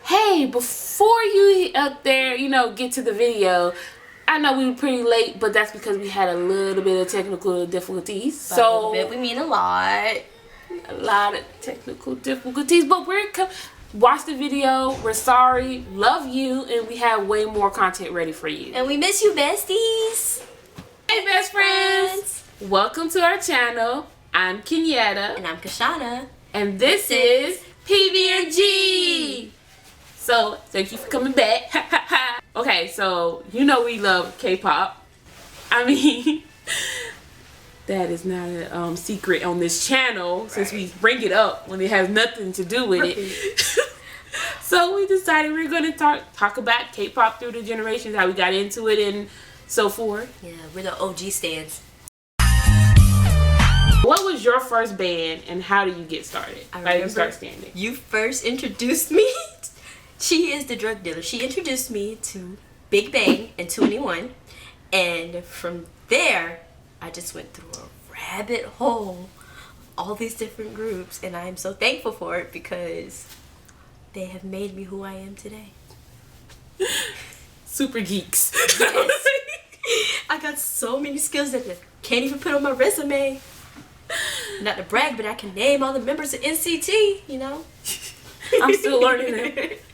Hey, before you up there, get to the video, I know we were pretty late, but that's because we had a little bit of technical difficulties. By a little bit, we mean a lot. A lot of technical difficulties, but watch the video. We're sorry, love you, and we have way more content ready for you. And we miss you, besties. Hey, best friends. Welcome to our channel. I'm Kenyatta. And I'm Kashana. And this is PB&G. So, thank you for coming back. Okay, so, we love K-pop. I mean, that is not a secret on this channel, right, since we bring it up when it has nothing to do with it. So, we decided we're going to talk about K-pop through the generations, how we got into it and so forth. Yeah, we're the OG stands. What was your first band and how did you get started? I how did you start standing? You first introduced me. She is the drug dealer. She introduced me to Big Bang and 2NE1, and from there, I just went through a rabbit hole, all these different groups, and I am so thankful for it because they have made me who I am today. Super geeks. Yes. I got so many skills that I can't even put on my resume. Not to brag, but I can name all the members of NCT, I'm still learning it.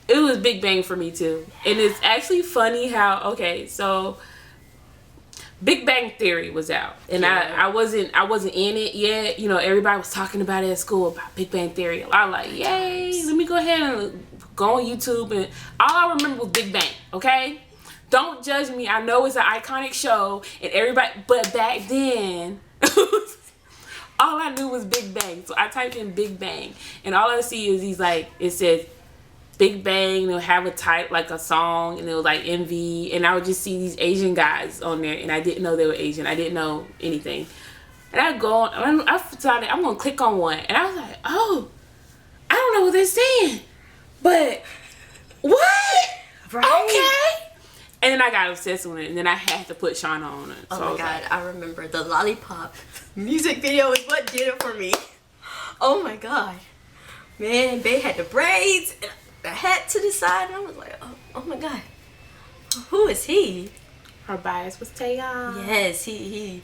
It was Big Bang for me too. And it's actually funny how, so Big Bang Theory was out. And yeah. I wasn't in it yet. Everybody was talking about it at school about Big Bang Theory. I was like, yay, let me go ahead and go on YouTube. And all I remember was Big Bang, okay? Don't judge me. I know it's an iconic show and everybody, but back then, all I knew was Big Bang. So I typed in Big Bang and all I see is it says Big Bang, they'll have a type like a song and it was like MV, and I would just see these Asian guys on there and I didn't know they were Asian. I didn't know anything. And I go on, I decided I'm gonna click on one and I was like, oh, I don't know what they're saying. But what? Right? Okay. And then I got obsessed with it, and then I had to put Shauna on it. Oh my god, I remember the Lollipop music video is what did it for me. Oh my god. Man, they had the braids and the hat to the side, and I was like, oh my god. Who is he? Her bias was Taeyong. Yes, he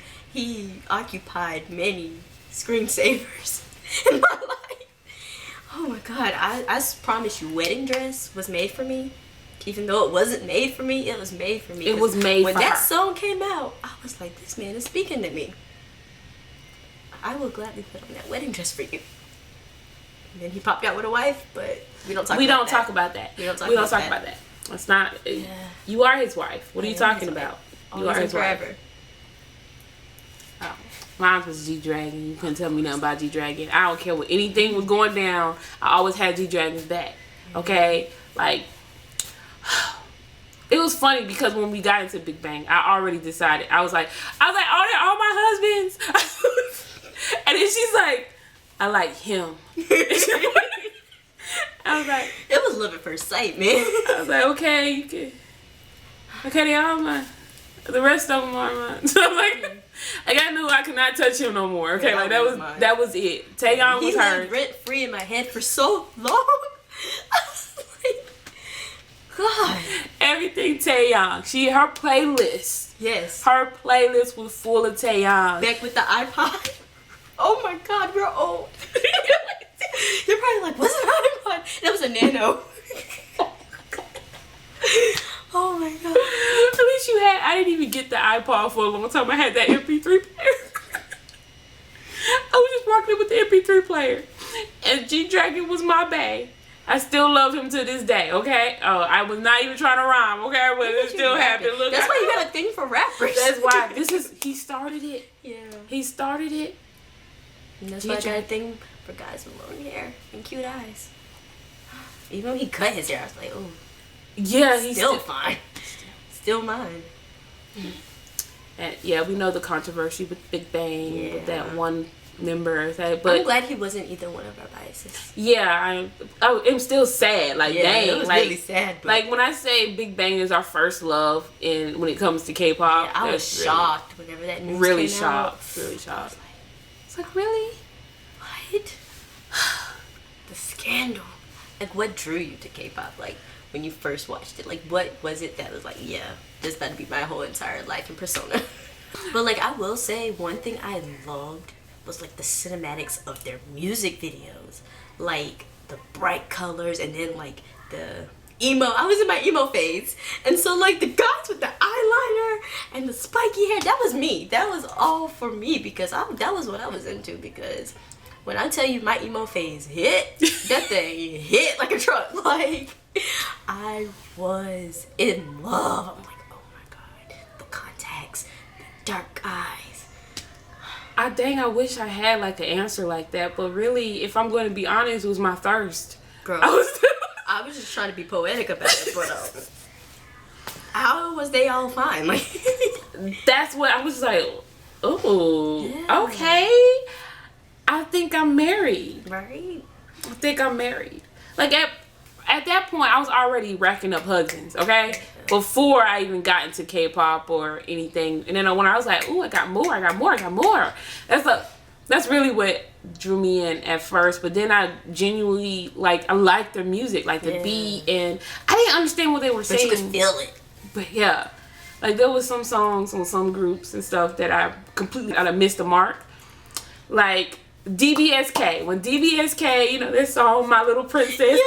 occupied many screensavers in my life. Oh my god, I promise you, Wedding Dress was made for me. Even though it wasn't made for me, it was made for me. It was made for her. When that song came out, I was like, this man is speaking to me. I will gladly put on that wedding dress for you. And then he popped out with a wife, but we don't talk about that. We don't talk about that. We don't talk about that. It's not, you are his wife. What are you talking about? You are his wife. Oh, mine was G-Dragon. You couldn't tell me nothing about G-Dragon. I don't care what anything was going down. I always had G-Dragon's back. Okay? Like, it was funny because when we got into Big Bang, I already decided. I was like, oh, they're all my husbands. And then she's like, I like him. I was like, it was love at first sight, man. I was like, okay, they all mine. The rest of them are mine. So I'm like, I knew I could not touch him no more. Okay, like that was it. Taeyong was hers. He lived rent free in my head for so long. God. Everything Taeyong. Her playlist. Yes. Her playlist was full of Taeyong. Back with the iPod. Oh my god, we're old. You're probably like, what's an iPod? That was a Nano. Oh my god. At least I didn't even get the iPod for a long time. I had that MP3 player. I was just walking in with the MP3 player. And G-Dragon was my bae. I still love him to this day, okay? Oh, I was not even trying to rhyme, okay? But it still happened. Look, that's why you got a thing for rappers. That's why. He started it. Yeah. He started it. And that's why I got a thing for guys with long hair and cute eyes. Even when he cut his hair, I was like, oh. Yeah, he's still fine. Still mine. And yeah, we know the controversy with Big Bang, with that one member. But I'm glad he wasn't either one of our biases. Yeah, I'm still sad. Like, dang, it was really sad. But like when I say Big Bang is our first love, when it comes to K-pop, yeah, I was shocked whenever that news really came shocked, out. really shocked. It's like really, what? The scandal. Like, what drew you to K-pop? Like, when you first watched it, like, what was it that was like, yeah, this better be my whole entire life and persona? But like, I will say one thing I loved was like the cinematics of their music videos, like the bright colors, and then like the emo. I was in my emo phase, and so like the guys with the eyeliner and the spiky hair, that was me. That was all for me, because that was what I was into. Because when I tell you my emo phase hit, that thing hit like a truck. Like, I was in love. I'm like, oh my god, the contacts, the dark eyes. I wish I had like an answer like that, but really, if I'm going to be honest, it was my thirst. Girl, I was just trying to be poetic about it, but how was they all fine? Like, that's what I was like. Oh, yeah. Okay. I think I'm married. Right? I think I'm married. Like at that point, I was already racking up husbands. Okay, before I even got into K-pop or anything. And then when I was like, "Ooh, I got more." That's really what drew me in at first. But then I genuinely I liked their music, like the beat, and I didn't understand what they were saying. But you could feel it. But yeah, like there was some songs on some groups and stuff that I completely missed the mark. Like DBSK. When DBSK, their song "My Little Princess,"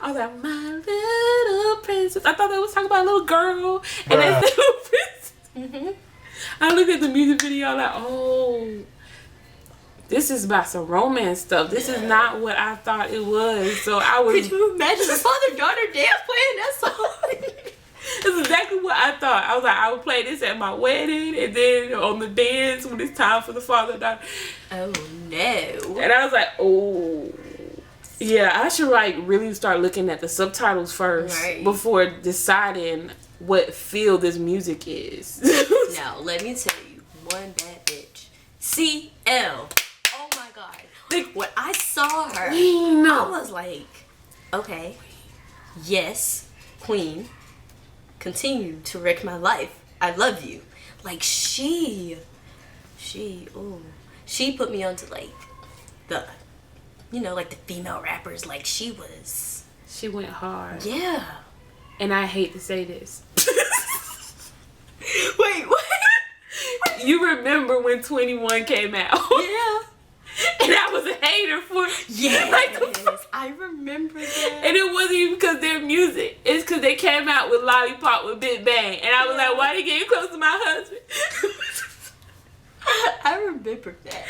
I was like, "My little princess." I thought they was talking about a little girl, and they said "little princess." Mm-hmm. I looked at the music video like, oh, this is about some romance stuff. This is not what I thought it was. So I was. Could you imagine the father-daughter dance playing that song? That's exactly what I thought. I was like, I would play this at my wedding, and then on the dance when it's time for the father-daughter. Oh no! And I was like, oh. Yeah, I should really start looking at the subtitles first before deciding what field this music is. Now, let me tell you, one bad bitch. CL. Oh my god. When I saw her, I was like, okay, yes, queen, continue to wreck my life. I love you. Like, she put me onto the the female rappers. Like, she went hard. Yeah. And I hate to say this. Wait, what? You remember when 21 came out? Yeah. And I was a hater for I remember that. And it wasn't even because their music. It's because they came out with Lollipop with Big Bang. And I was like, why they getting close to my husband? I remember that.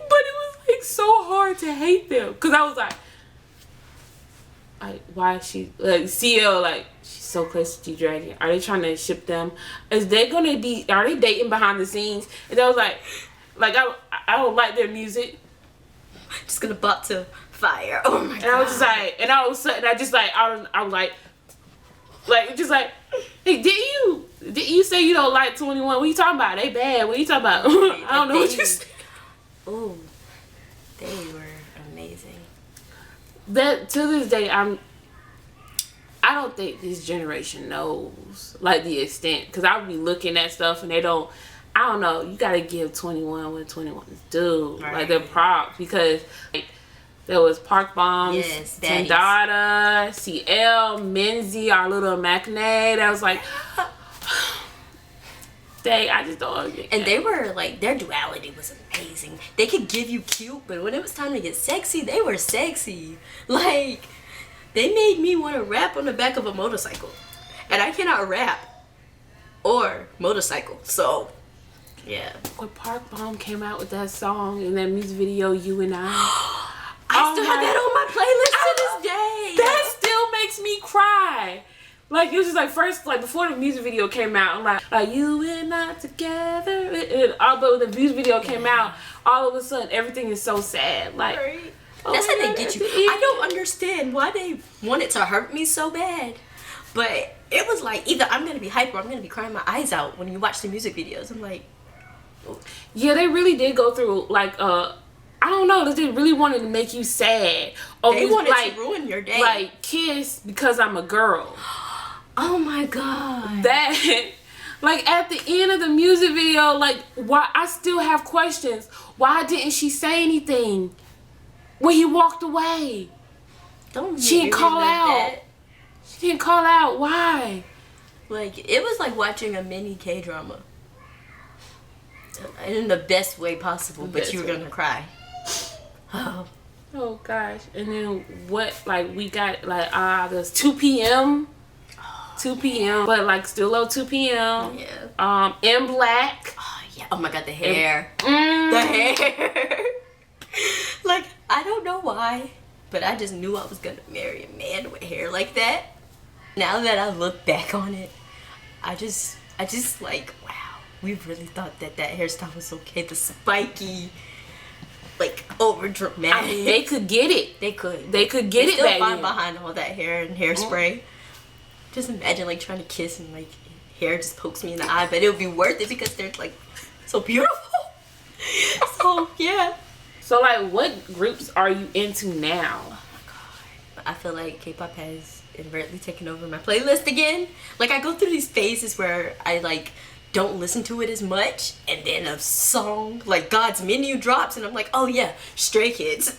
But it was so hard to hate them. Because I was like, why is she CL she's so close to G-Dragon? Are they trying to ship them? Are they dating behind the scenes? And I was like I don't like their music. Just gonna butt to fire. Oh my god. And I was just like, and all of a sudden I was like hey, didn't you say you don't like 21? What are you talking about? They bad. What are you talking about? I don't know what you said. Oh, they were amazing. That to this day, I don't think this generation knows the extent, because I would be looking at stuff and they don't. I don't know. You gotta give 21 what 21 do, their props, because there was Park Bombs, Tendada, CL, Menzi, our little Machine. That was like, dang, I just don't understand. And they were their duality was amazing. They could give you cute, but when it was time to get sexy, they were sexy. They made me want to rap on the back of a motorcycle. And I cannot rap or motorcycle, so yeah. When Park Bomb came out with that song and that music video, You and I still have that on my playlist to this day. That still makes me cry. It was just first, before the music video came out, I'm like you and I together. Although the music video came out, all of a sudden everything is so sad. That's how they get you. I don't understand why they wanted to hurt me so bad. But it was either I'm going to be hyper or I'm going to be crying my eyes out when you watch the music videos. I'm like... Yeah, they really did go through, I don't know, they really wanted to make you sad. Or they wanted to ruin your day. Kiss because I'm a girl. Oh my god. That... at the end of the music video, why... I still have questions. Why didn't she say anything when he walked away? Don't She didn't call out. That. She didn't call out. Why? Like, it was like watching a mini K-drama. In the best way possible, but you were gonna cry. Oh gosh. And then what, like, we got, like, there's 2 p.m. 2 p.m. But, like, still low 2 p.m. Yeah. In black. Oh, yeah. Oh, my God, the hair. The Mm. hair. Like, I don't know why, but I just knew I was gonna marry a man with hair like that. Now that I look back on it, I just like, wow, we really thought that hairstyle was okay. The spiky, like, over dramatic. I mean, they could get it. They could. They could get it still back fine then. behind all that hair and hairspray. Just imagine, like, trying to kiss and, like, hair just pokes me in the eye, but it would be worth it because they're, like, so beautiful. So, yeah. So, like, what groups are you into now? Oh my God. I feel like K-pop has inadvertently taken over my playlist again. Like, I go through these phases where I, like, don't listen to it as much, and then a song like God's Menu drops, and I'm like, oh yeah, Stray Kids.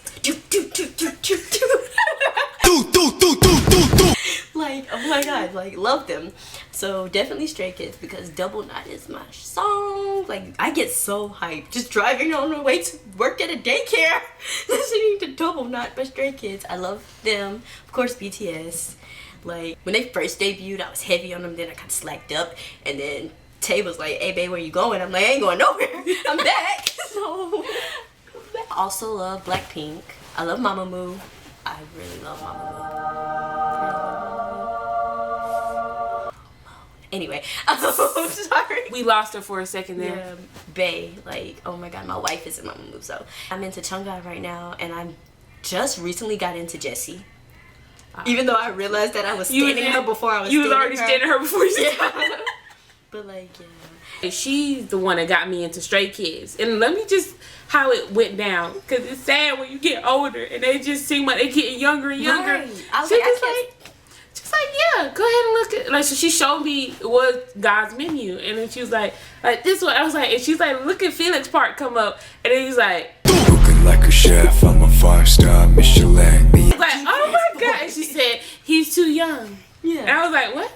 Like, oh my God, like, love them. So definitely Stray Kids, because Double Knot is my song. Like, I get so hyped just driving on the way to work at a daycare listening to Double Knot by Stray Kids. I love them. Of course, BTS. Like, when they first debuted, I was heavy on them, then I kind of slacked up, and then Tay was like, hey babe, where you going? I'm like, I ain't going nowhere. I'm back. So, I also love Blackpink. I love Mamamoo. I really love Mamamoo. Anyway, I'm sorry. We lost her for a second there. Yeah, Bae. Like, oh my God, my wife is in Mamamoo. So, I'm into Chungha right now, and I'm just recently got into Jessie. Even though I realized that I was standing her before I was You was already standing her before you yeah. But like, yeah. She's the one that got me into Stray Kids. And let me just, how it went down. Because it's sad when you get older and they just seem like they're getting younger and younger. Right. I was She like, just like, yeah, go ahead and look at, like, so she showed me what God's Menu. And then she was like this one. I was like, and she's like, look at Felix Park come up. And then he's like, cooking like a chef, I'm a 5-star Michelin. I was like, oh my God. And she said, he's too young. Yeah. And I was like, what?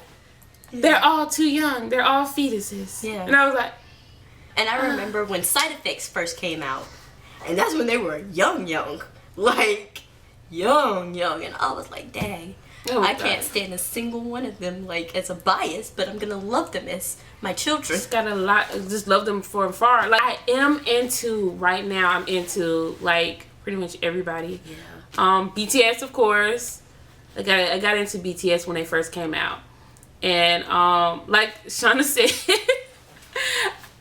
Yeah. They're all too young. They're all fetuses. Yeah. And I was like, and I remember when Side Effects first came out, and that's when they were young, like young, and I was like, dang, I can't stand a single one of them, like, as a bias, but I'm gonna love them as my children. Just got a lot, just love them from afar. Like, I am into, right now, I'm into, like, pretty much everybody. Yeah. BTS, of course. I got into BTS when they first came out. And, like Shauna said,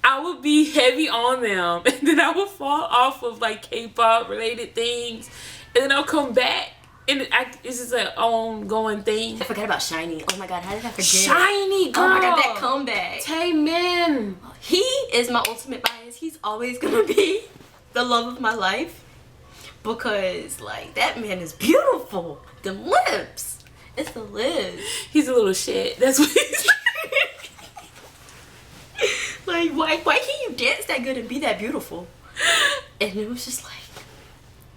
I would be heavy on them. And then I would fall off of, like, K-pop related things. And then I'll come back. And it's just an ongoing thing. I forgot about SHINee. Oh my God, how did I forget? SHINee, girl. Oh my God, that comeback. Taemin. He is my ultimate bias. He's always gonna be the love of my life. Because, like, that man is beautiful. The lips. It's the lips. He's a little shit. That's what he's like. Why can't you dance that good and be that beautiful? And it was just like,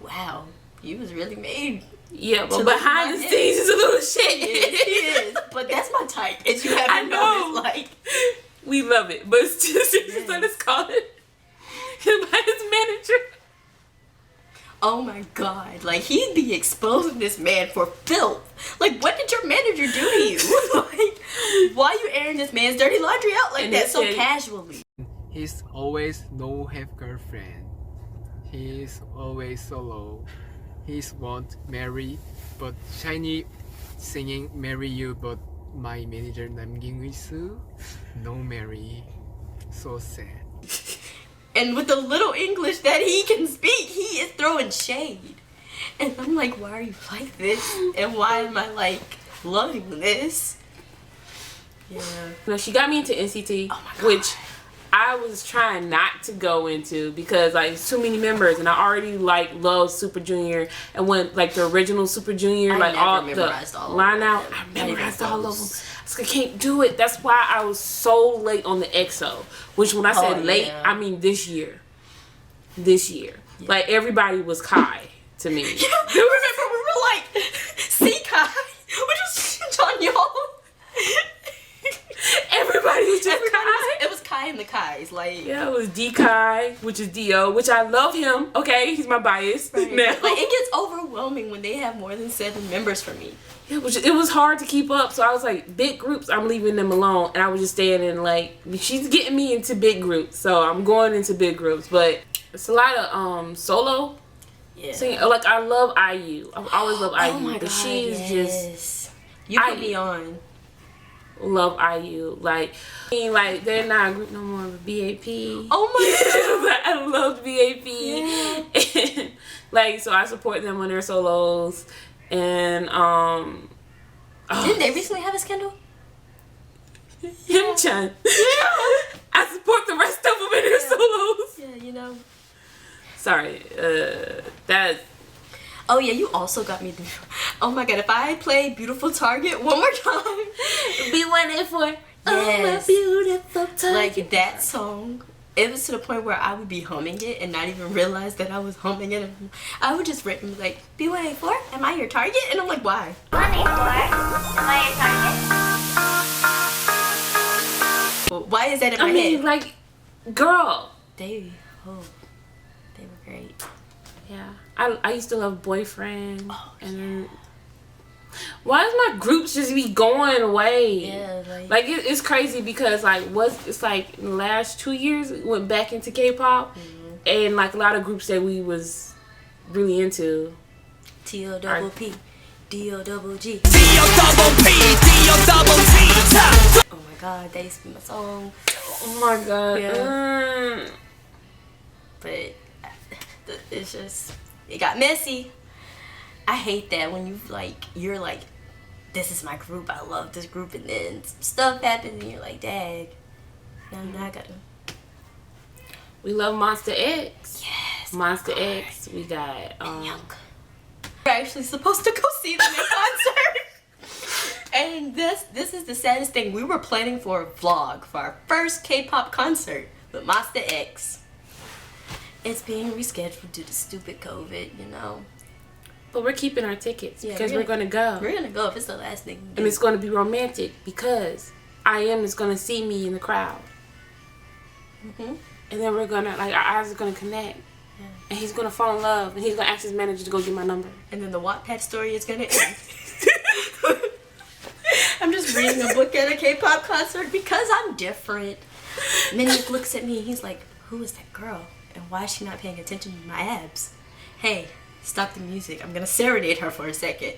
wow, you was really made. Yeah, but behind the scenes, he's a little shit. He is. But that's my type. As you haven't noticed, like, we love it, but it's just what it's called. By his manager. Oh my God, like, he'd be exposing this man for filth. Like, what did your manager do to you? Like, why you airing this man's dirty laundry out like that so casually? He's always no have girlfriend. He's always solo. He's won't marry, but SHINee singing marry you, but my manager Namgin Wisu no marry. So sad. And with the little English that he can speak, he is throwing shade. And I'm like, why are you like this? And why am I, like, loving this? Yeah. No, she got me into NCT, which I was trying not to go into because, like, it's too many members, and I already, like, love Super Junior. And when, like, the original Super Junior, like, all the line out, I memorized all of them. I can't do it. That's why I was so late on the EXO. Which, when I said late, I mean this year. This year. Yeah. Like, everybody was Kai to me. Yeah, remember, we were like Like, yeah, it was D-Kai, which is D.O., which I love him. Okay, he's my bias right. now. Like, it gets overwhelming when they have more than 7 members for me. Yeah, it was hard to keep up. So I was like, big groups, I'm leaving them alone. And I was just staying in, like, she's getting me into big groups. So I'm going into big groups. But it's a lot of solo singing. Like, I love IU. I've always loved IU. Oh my but God, she is just... You put me on. Love IU. Like, I mean, like, they're not a group no more, but BAP. Oh my God. I love BAP. Yeah. And, like, so I support them on their solos. And, Didn't they recently have a scandal? Him-chan. Yeah. I support the rest of them in their solos. Yeah, you know. Sorry. That... Oh yeah, you also got me. Oh my God, if I play "Beautiful Target" one more time, B1A4. Yes. Oh, my beautiful target. Like that song, it was to the point where I would be humming it and not even realize that I was humming it. I would just randomly like, "B1A4, am I your target?" And I'm like, why? 1A4, am I your target? Well, why is that in my I mean, head? like, girl. They were great. Yeah. I used to love Boyfriend. Oh, and then, why does my groups just be going away? Yeah, like it's crazy because like it's like in the last 2 years we went back into K-pop, and like a lot of groups that we was really into. T-O-double-P, D-O-double-G. D-O-double-P, D-O-double-T. Oh my God, they used to be my song. Oh my God. Yeah. But it's just, it got messy. I hate that when you're like, this is my group, I love this group, and then some stuff happens and you're like, dang, now I gotta. We love Monster X. Yes. Monster X. We got We're actually supposed to go see them in concert. And this is the saddest thing. We were planning for a vlog for our first K-pop concert with Monster X. It's being rescheduled due to stupid COVID, you know. but we're keeping our tickets Yeah, because we're gonna go. We're gonna go if it's the last thing we do. And it's gonna be romantic because IM is gonna see me in the crowd. Mm-hmm. And then we're gonna, like, our eyes are gonna connect. Yeah. And he's gonna fall in love. And he's gonna ask his manager to go get my number. And then the Wattpad story is gonna end. I'm just reading a book at a K-pop concert because I'm different. Minik looks at me and he's like, who is that girl? And why is she not paying attention to my abs? Hey, stop the music. I'm gonna serenade her for a second.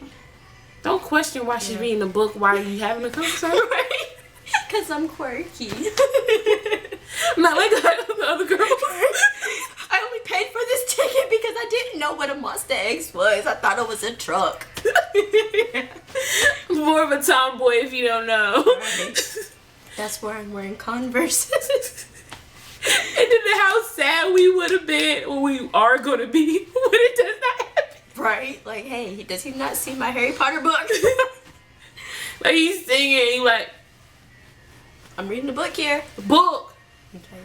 Don't question why she's reading the book while you having a concert. Right? Because I'm quirky. I'm not like the other girls. I only paid for this ticket because I didn't know what a Monster X was. I thought it was a truck. More of a tomboy if you don't know. Right. That's why I'm wearing Converse. And then how sad we would have been, or we are going to be, when it does not happen. Right? Like, hey, does he not see my Harry Potter book? Like, he's singing, he like, I'm reading the book here. book. Okay,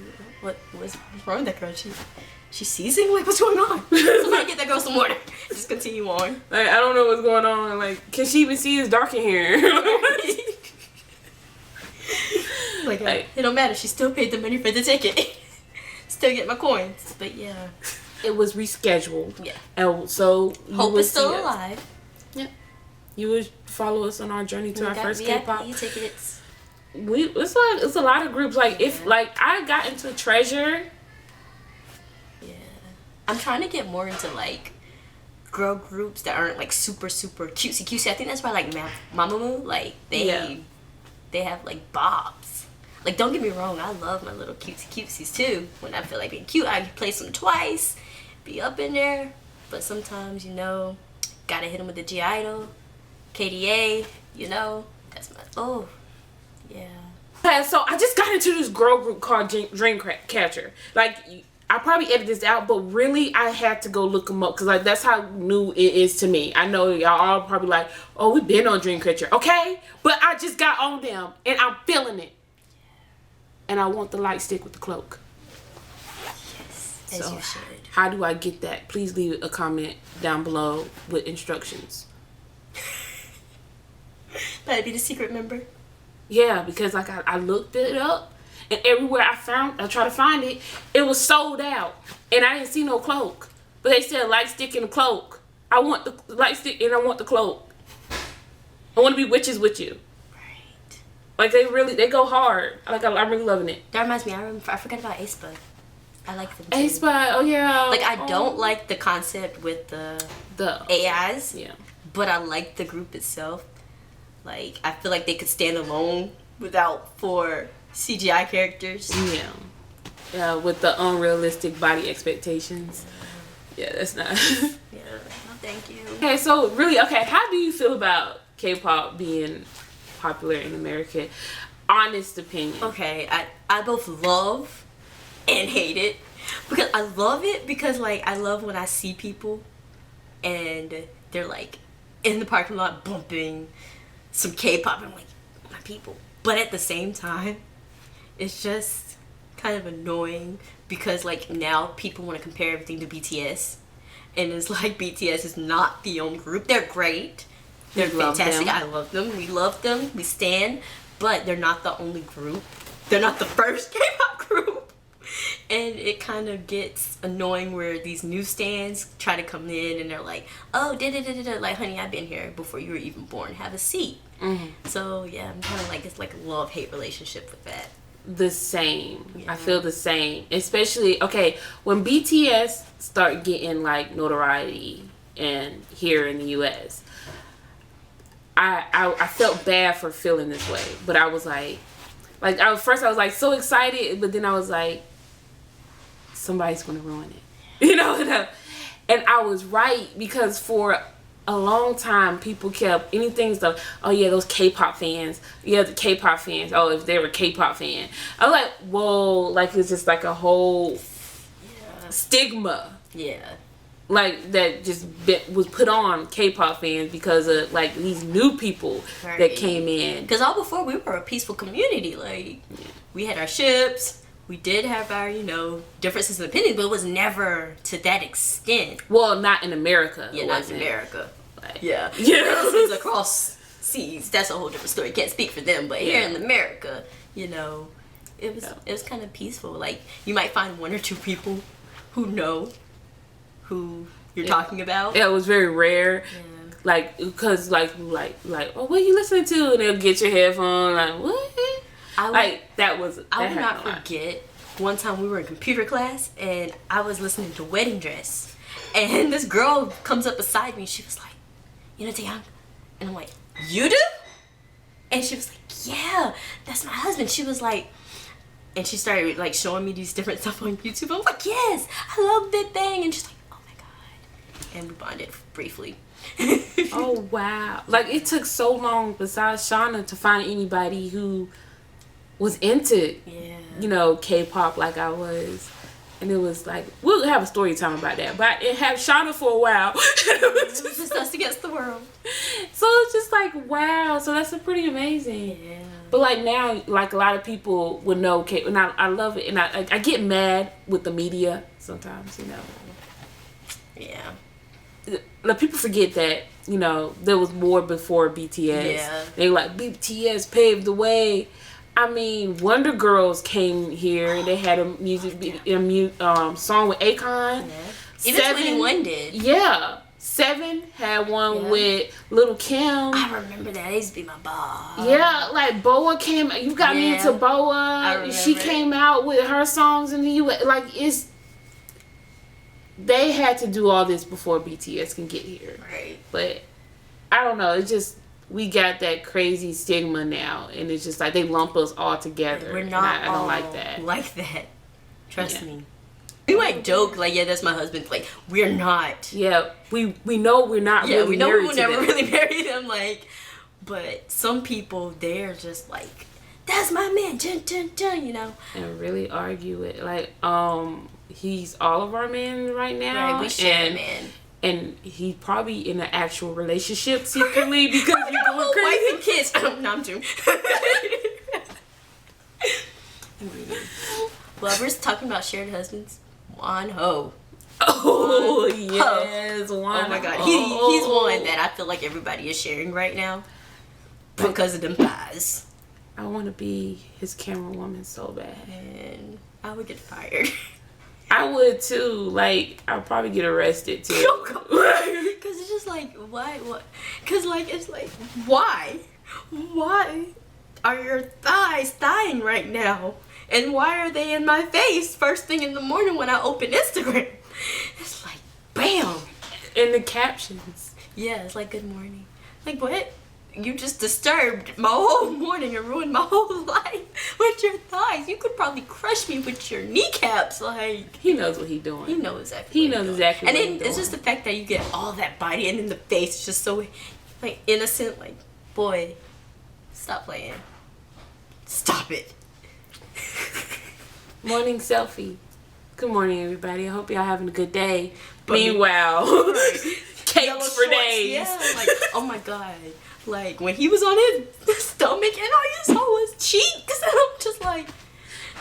what's wrong with that girl? She's seizing? Like, what's going on? Somebody get that girl some water. Just continue on. Like, I don't know what's going on. Like, can she even see it's dark in here? Like, Like- it don't matter. She still paid the money for the ticket. Still get my coins. But yeah. It was rescheduled. Yeah. And so you Hope would is still see us. alive. You would follow us on our journey to We our got first VIP K-pop. tickets. It's a lot of groups. Like, if, like, I got into Treasure. Yeah. I'm trying to get more into, like, girl groups that aren't, like, super, super cutesy. I think that's why, like, Mamamoo, like, they have, like, bobs. Like, don't get me wrong, I love my little cutesies, too. When I feel like being cute, I play some twice, be up in there. But sometimes, you know, gotta hit them with the G-Idol, KDA, you know. That's my, oh, yeah. So I just got into this girl group called Dreamcatcher. Like, I probably edited this out, but really I had to go look them up because, like, that's how new it is to me. I know y'all all probably like, oh, we've been on Dreamcatcher, okay? But I just got on them and I'm feeling it. And I want the light stick with the cloak. Yes, as So, you should. how do I get that? Please leave a comment down below with instructions. That'd be the secret member. Yeah, because, like, I looked it up and everywhere I tried to find it, it was sold out, and I didn't see no cloak. But they said light stick and a cloak. I want the light stick and I want the cloak. I want to be witches with you. Right. Like they go hard. Like I'm really loving it. That reminds me, I forgot about aespa. I like them too. aespa, oh yeah. Like I don't like the concept with the AIs. Yeah. But I like the group itself. Like I feel like they could stand alone without 4 CGI characters. Yeah. Yeah, with the unrealistic body expectations. Yeah, that's not. Yeah. No, thank you. Okay, so really, how do you feel about K-pop being popular in America? Honest opinion. Okay, I both love and hate it. Because I love it because like I love when I see people and they're like in the parking lot bumping some K-pop and I'm like, my people. But at the same time, it's just kind of annoying because like now people want to compare everything to BTS. And it's like BTS is not the only group. They're great. They're fantastic. I love them. We love them. We stan. But they're not the only group. They're not the first K-pop group. And it kind of gets annoying where these new stans try to come in and they're like, oh, da-da-da-da-da. Like, honey, I've been here before you were even born. Have a seat. Mm-hmm. So, yeah, I'm kind of like, it's like a love-hate relationship with that. The same. Yeah. I feel the same. Especially, when BTS start getting, like, notoriety and here in the U.S., I felt bad for feeling this way. But I was like, first I was, like, so excited, but then I was like, somebody's going to ruin it. You know? And I was right because for a long time people kept anything stuff. Oh yeah, those K-pop fans. Yeah, the K-pop fans. Oh, if they were a K-pop fan. I was like, whoa, like it's just like a whole stigma. Yeah. Like that just was put on K-pop fans because of like these new people that came in. Because all before we were a peaceful community. Like we had our ships. We did have our, differences of opinion, but it was never to that extent. Well, not in America. Yeah, not in America. Like, yeah. Differences across seas, that's a whole different story. Can't speak for them, but here in America, it was kind of peaceful. Like, you might find 1 or 2 people who know who you're talking about. Yeah, it was very rare. Yeah. Like, because, like, oh, what are you listening to? And they'll get your headphone, like, what? I will not forget one time we were in computer class and I was listening to Wedding Dress and this girl comes up beside me and she was like, Taeyang? And I'm like, you do? And she was like, yeah, that's my husband. She was like, and she started like showing me these different stuff on YouTube. I was like, yes, I love Big Bang. And she's like, oh my God. And we bonded briefly. Oh wow. Like it took so long besides Shauna to find anybody who was into K-pop like I was, and it was like we'll have a story time about that, but it had Shauna for a while. It was just us against the world. So it's just like wow, so that's pretty amazing. Yeah. But like now, like a lot of people would know K, and I love it, and I get mad with the media sometimes, Yeah. Like people forget that there was more before BTS. Yeah. They like BTS paved the way. I mean, Wonder Girls came here and they had a song with Akon. Yeah. Even 21 did. Yeah. 7 had one with Little Kim. I remember that. It used to be my ball. Yeah, like Boa came. You got me into Boa. She came out with her songs in the U.S. Like they had to do all this before BTS can get here. Right. But I don't know. It's just we got that crazy stigma now, and it's just like they lump us all together. We're not. I don't like that. Like that. Trust me. We might joke like, yeah, that's my husband. Like, we're not. Yeah, we know we're not. Yeah, really we know we will never really marry them. Like, but some people, they're just like, that's my man, dun, dun, dun, and really argue it. Like, he's all of our men right now. Right, we share a man. And he's probably in an actual relationship secretly because you're going crazy. Wife and kids. No, I'm doing. Lovers talking about shared husbands. Wonho. Oh yes, Wonho. Oh my God, he's one that I feel like everybody is sharing right now because of them thighs. I want to be his camera woman so bad. And I would get fired. I would too. Like, I'll probably get arrested too. Because it's just like, why? What? Because, like, it's like, why? Why are your thighs thawing right now? And why are they in my face first thing in the morning when I open Instagram? It's like, bam! In the captions. Yeah, it's like, good morning. Like, what? You just disturbed my whole morning and ruined my whole life with your thighs. You could probably crush me with your kneecaps. Like, He knows what he's doing. he knows exactly. He what knows he's exactly doing. what And he's then it's doing. just the fact that you get all that body and then the face is just so, like, innocent. Like, boy, stop playing. Stop it. Morning selfie. Good morning, everybody. I hope y'all having a good day. But Meanwhile, Yellow cakes for shorts, days. Yeah, like, oh my god. Like, when he was on his stomach and all you saw was cheeks, and I'm just like,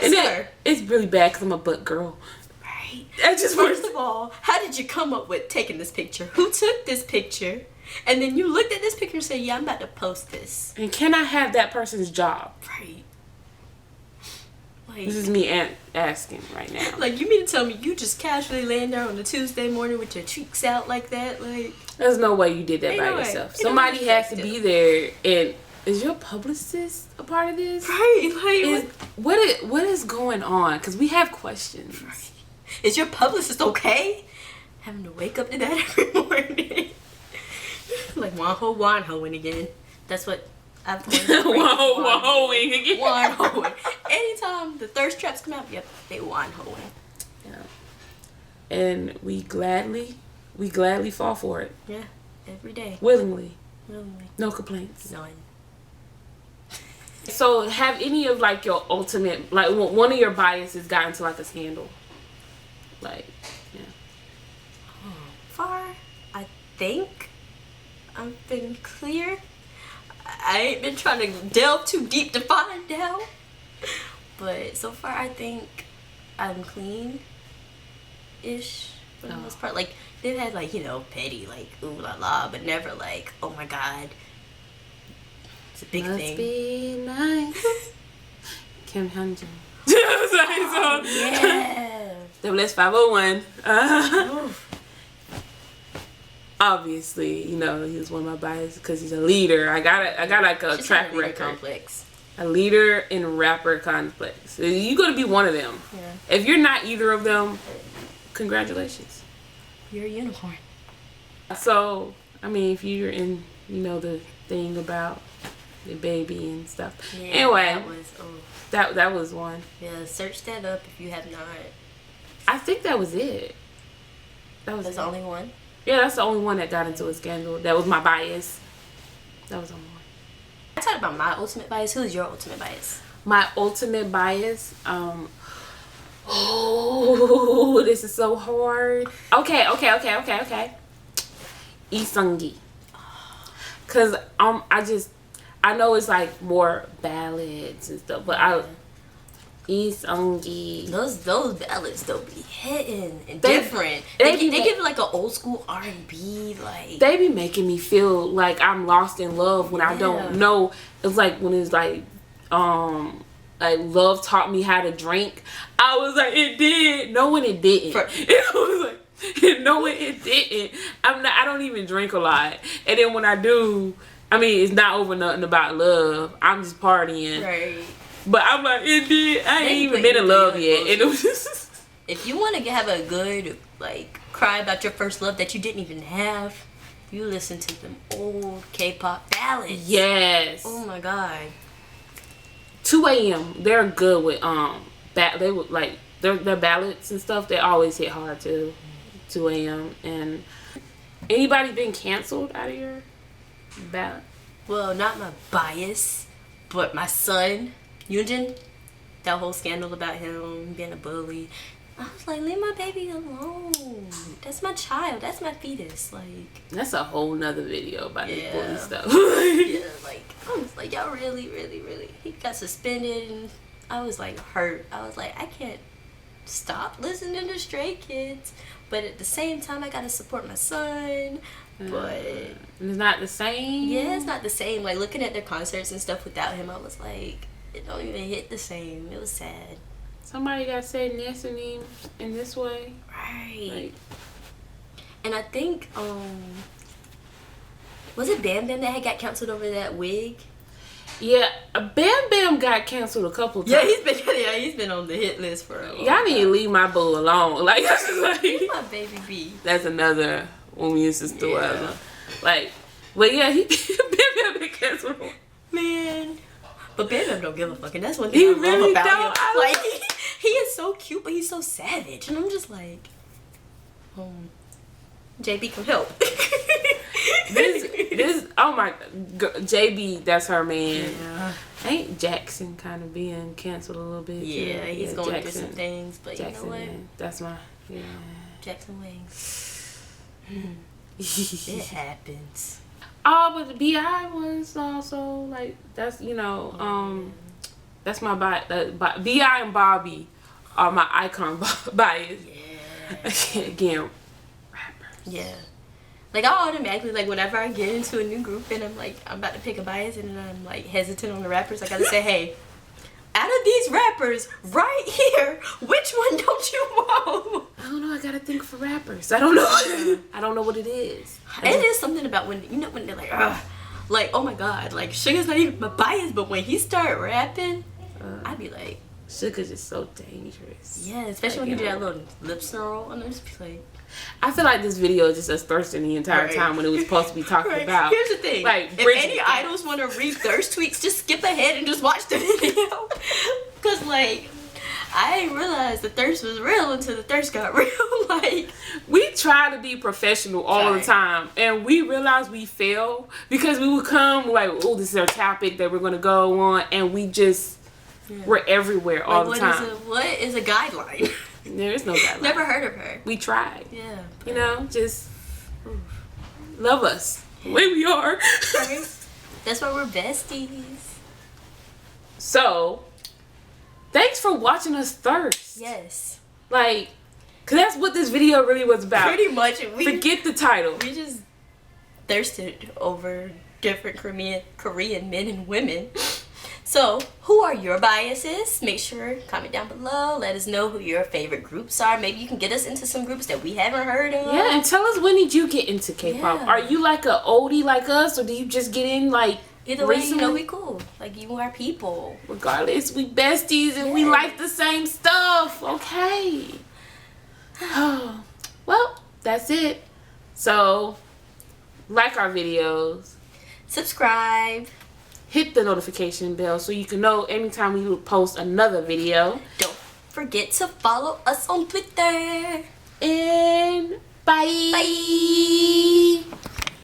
And sir. it's really bad because I'm a butt girl. Right. I just First of all, how did you come up with taking this picture? Who took this picture? And then you looked at this picture and said, yeah, I'm about to post this. And can I have that person's job? Right. Like, This is me asking right now. like, you mean to tell me you just casually laying there on a Tuesday morning with your cheeks out like that? Like, There's no way you did that Ain't by no way. yourself. Ain't no Somebody way has to you be there. And is your publicist a part of this? right. Like, What is going on? Because we have questions. is your publicist okay? Having to wake up to that every morning. Like, Wanhoing again. That's what I've learned. Whoa, again. Wanhoing. Anytime the thirst traps come out, yep, they wanhoing. Yeah. And we gladly fall for it. Yeah, every day. Willingly. Willingly. No complaints. None. So have any of like your ultimate, like one of your biases got into like a scandal? Like, yeah. Far, I think I've been clear. I ain't been trying to delve too deep to find out. But so far, I think I'm clean-ish for the most part. Like, they've had, like, you know, petty, like, ooh la la, but never like, oh my god. It's a big Must thing. be nice. Kim Hyunjin. Yeah. WS 501. Oof. Obviously, you know, he was one of my biases because he's a leader. I got like a She's track had a leader record. complex. A leader in rapper complex. You gotta be one of them. Yeah. If you're not either of them, congratulations. You're a unicorn. So, I mean, if you're in, you know, the thing about the baby and stuff. Yeah, Anyway, that was, that was one. yeah, search that up if you have not. I think that was it. That was That's it. the only one. Yeah, that's the only one that got into a scandal. That was my bias. That was the only one. I talked about my ultimate bias. Who's your ultimate bias? My ultimate bias, oh, this is so hard. Okay. Lee Seung-gi. Cause I know it's like more ballads and stuff, but Lee Seung-gi. Those ballads though be hitting and They- different. they They be- give it like an old school R&B like. They be making me feel like I'm lost in love when I Yeah. don't know. It's like when it's like love taught me how to drink. I was like, it did. No, when it didn't. It was like, no, when it didn't. I don't even drink a lot, and then when I do, I mean, it's not over nothing about love. I'm just partying. Right. But I'm like, it did. I ain't They even put been you in through love your yet, and it was just. If you want to have a good like cry about your first love that you didn't even have, you listen to them old K-pop ballads. Yes. Oh my god. 2 a.m. They're good with they would like their ballads and stuff. They always hit hard too. 2 a.m. And anybody been canceled out of your ballad? Well, not my bias, but my son, Yoonjin. That whole scandal about him being a bully. I was like, leave my baby alone. That's my child. That's my fetus. Like, That's a whole nother video about this Yeah. bully stuff. yeah, like, I was like, y'all really, really, really. He got suspended, and I was like hurt. I was like, I can't stop listening to Stray Kids, but at the same time, I gotta support my son. but it's not the same. yeah, it's not the same. Like looking at their concerts and stuff without him, I was like, it don't even hit the same. It was sad. Somebody got said nasty in this way. Right. Like, and I think was it Bam Bam that had got canceled over that wig? yeah, Bam Bam got canceled a couple times. Yeah, he's been on the hit list for a long Y'all need to time. leave my boo alone. Like, He's my baby B. that's another woman's sister. Yeah. Like, but yeah, Bam Bam been canceled. Man. But Bam Bam don't give a fuck, and that's one thing He I love really about don't. him. Like, he is so cute, but he's so savage. And I'm just like, JB, come help. This oh my JB, that's her man. Yeah. Ain't Jackson kind of being canceled a little bit? Yeah, too? he's going Jackson, through some things, but Jackson, you know what? man. That's my Jackson Wang. It happens. Oh, but the BI was also like that's that's my BI and Bobby are my icon bias. Yeah. Again, rappers. Yeah. Like, I automatically, like, whenever I get into a new group and I'm, like, I'm about to pick a bias and then I'm, like, hesitant on the rappers, I gotta say, hey, out of these rappers right here, which one don't you want? I don't know. I gotta think for rappers. I don't know. I don't know what it is. It is something about when, you know, when they're like, ugh. Like, oh my god, like, Sugar's not even my bias, but when he start rapping, I'd be like, Sugar's just so dangerous. yeah, especially Like, when he you did know. that little lip snarl, and I'm just be like, I feel like this video is just us thirsting the entire Right. time when it was supposed to be talking right. about. Here's the thing, like, if bridging any the gap. idols want to read thirst tweets, just skip ahead and just watch the video. Because, like, I didn't realize the thirst was real until the thirst got real. Like, We try to be professional all the Right. time, and we realize we fail because we would come like, oh, this is our topic that we're gonna go on, and we just we're everywhere all like the time. what is a guideline? There is no guideline. Never heard of her. We tried, Yeah. you know, just love us the way we are. Right? That's why we're besties. So, thanks for watching us thirst. Yes. Like, cause that's what this video really was about. Pretty much. Forget the title. We just thirsted over different Korean men and women. So, who are your biases? Make sure, comment down below. Let us know who your favorite groups are. Maybe you can get us into some groups that we haven't heard of. Yeah, and tell us, when did you get into K-pop? Yeah. Are you like a oldie like us, or do you just get in like Either way, recently? you know we cool. Like, you are people. Regardless, we besties and we Yeah. like the same stuff. Okay. Well, that's it. So, like our videos, Subscribe. hit the notification bell so you can know anytime we post another video. Don't forget to follow us on Twitter. And bye. Bye.